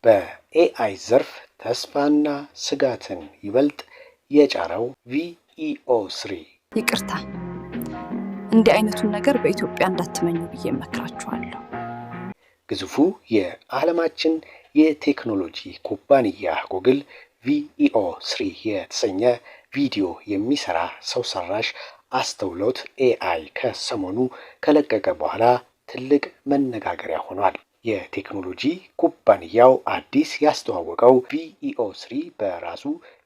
በኤአይ ዘርፍ ተስፋና ስጋትን ይበልጥ የጫረው VEO3። ይቅርታ እንዲህ አይነቱን ነገር በኢትዮጵያ እንዳትመኙ ብዬ እመክራችኋለሁ። ግዙፉ የዓለማችን የቴክኖሎጂ ኩባንያ ጉግል VEO3 የተሰኘ ቪዲዮ የሚሰራ ሰው ሰራሽ አስተውሎት ኤአይ ከሰሞኑ ከለቀቀ በኋላ ትልቅ መነጋገሪያ ሆኗል። የቴክኖሎጂ ኩባንያው አዲስ ያስተዋወቀው VEO3 በራሱ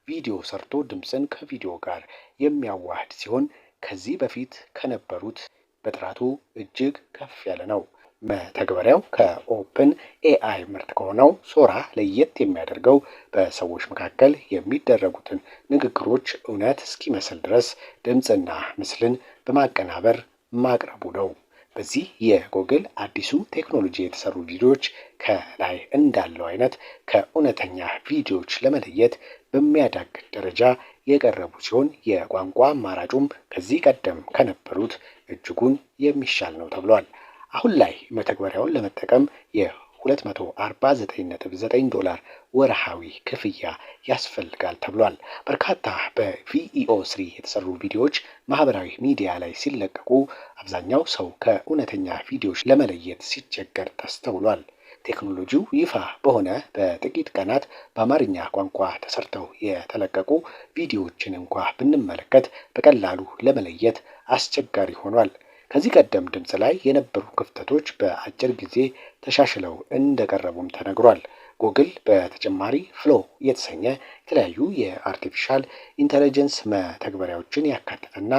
ቪዲዮ ሰርቶ ድምፅን ከቪዲዮ ጋር የሚያዋህድ ሲሆን ከዚህ በፊት ከነበሩት በጥራቱ እጅግ ከፍ ያለ ነው። መተግበሪያው ከኦፕን ኤአይ ምርት ከሆነው ሶራ ለየት የሚያደርገው በሰዎች መካከል የሚደረጉትን ንግግሮች እውነት እስኪመስል ድረስ ድምፅና ምስልን በማቀናበር ማቅረቡ ነው። በዚህ የጉግል አዲሱ ቴክኖሎጂ የተሰሩ ቪዲዮዎች ከላይ እንዳለው አይነት ከእውነተኛ ቪዲዮዎች ለመለየት በሚያዳግት ደረጃ የቀረቡ ሲሆን የቋንቋ አማራጩም ከዚህ ቀደም ከነበሩት እጅጉን የሚሻል ነው ተብሏል። አሁን ላይ መተግበሪያውን ለመጠቀም $249.9 ወርሃዊ ክፍያ ያስፈልጋል ተብሏል። በርካታ በVEO3 የተሰሩ ቪዲዮዎች ማህበራዊ ሚዲያ ላይ ሲለቀቁ አብዛኛው ሰው ከእውነተኛ ቪዲዮዎች ለመለየት ሲቸገር ተስተውሏል። ቴክኖሎጂው ይፋ በሆነ በጥቂት ቀናት በአማርኛ ቋንቋ ተሰርተው የተለቀቁ ቪዲዮዎችን እንኳ ብንመለከት በቀላሉ ለመለየት አስቸጋሪ ሆኗል። ከዚህ ቀደም ድምፅ ላይ የነበሩ ክፍተቶች በአጭር ጊዜ ተሻሽለው እንደቀረቡም ተነግሯል። ጉግል በተጨማሪ ፍሎ የተሰኘ የተለያዩ የአርቲፊሻል ኢንተለጀንስ መተግበሪያዎችን ያካተተና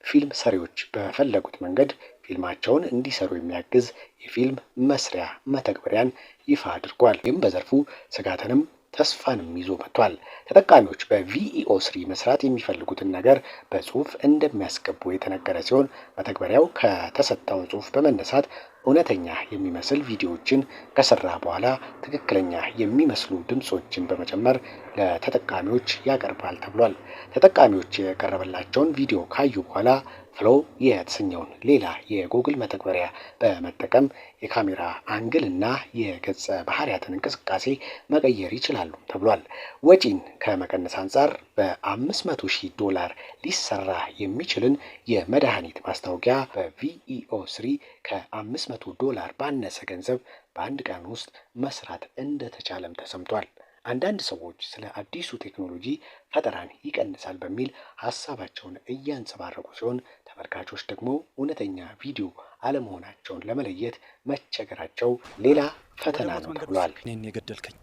ፊልም ሰሪዎች በፈለጉት መንገድ ፊልማቸውን እንዲሰሩ የሚያግዝ የፊልም መስሪያ መተግበሪያን ይፋ አድርጓል። ይህም በዘርፉ ስጋትንም ተስፋንም ይዞ መጥቷል። ተጠቃሚዎች በVEO3 መስራት የሚፈልጉትን ነገር በጽሁፍ እንደሚያስገቡ የተነገረ ሲሆን መተግበሪያው ከተሰጠው ጽሁፍ በመነሳት እውነተኛ የሚመስል ቪዲዮዎችን ከሰራ በኋላ ትክክለኛ የሚመስሉ ድምጾችን በመጨመር ለተጠቃሚዎች ያቀርባል ተብሏል። ተጠቃሚዎች የቀረበላቸውን ቪዲዮ ካዩ በኋላ ፍሎ የተሰኘውን ሌላ የጉግል መተግበሪያ በመጠቀም የካሜራ አንግል እና የገጸ ባህሪያትን እንቅስቃሴ መቀየር ይችላሉ ተብሏል። ወጪን ከመቀነስ አንጻር $500,000 ሊሰራ የሚችልን የመድኃኒት ማስታወቂያ በVEO3 $500 ባነሰ ገንዘብ በአንድ ቀን ውስጥ መስራት እንደተቻለም ተሰምቷል። አንዳንድ ሰዎች ስለ አዲሱ ቴክኖሎጂ ፈጠራን ይቀንሳል በሚል ሀሳባቸውን እያንጸባረቁ ሲሆን ተመልካቾች ደግሞ እውነተኛ ቪዲዮ አለመሆናቸውን ለመለየት መቸገራቸው ሌላ ፈተና ነው ተብሏል። እኔን የገደልከኝ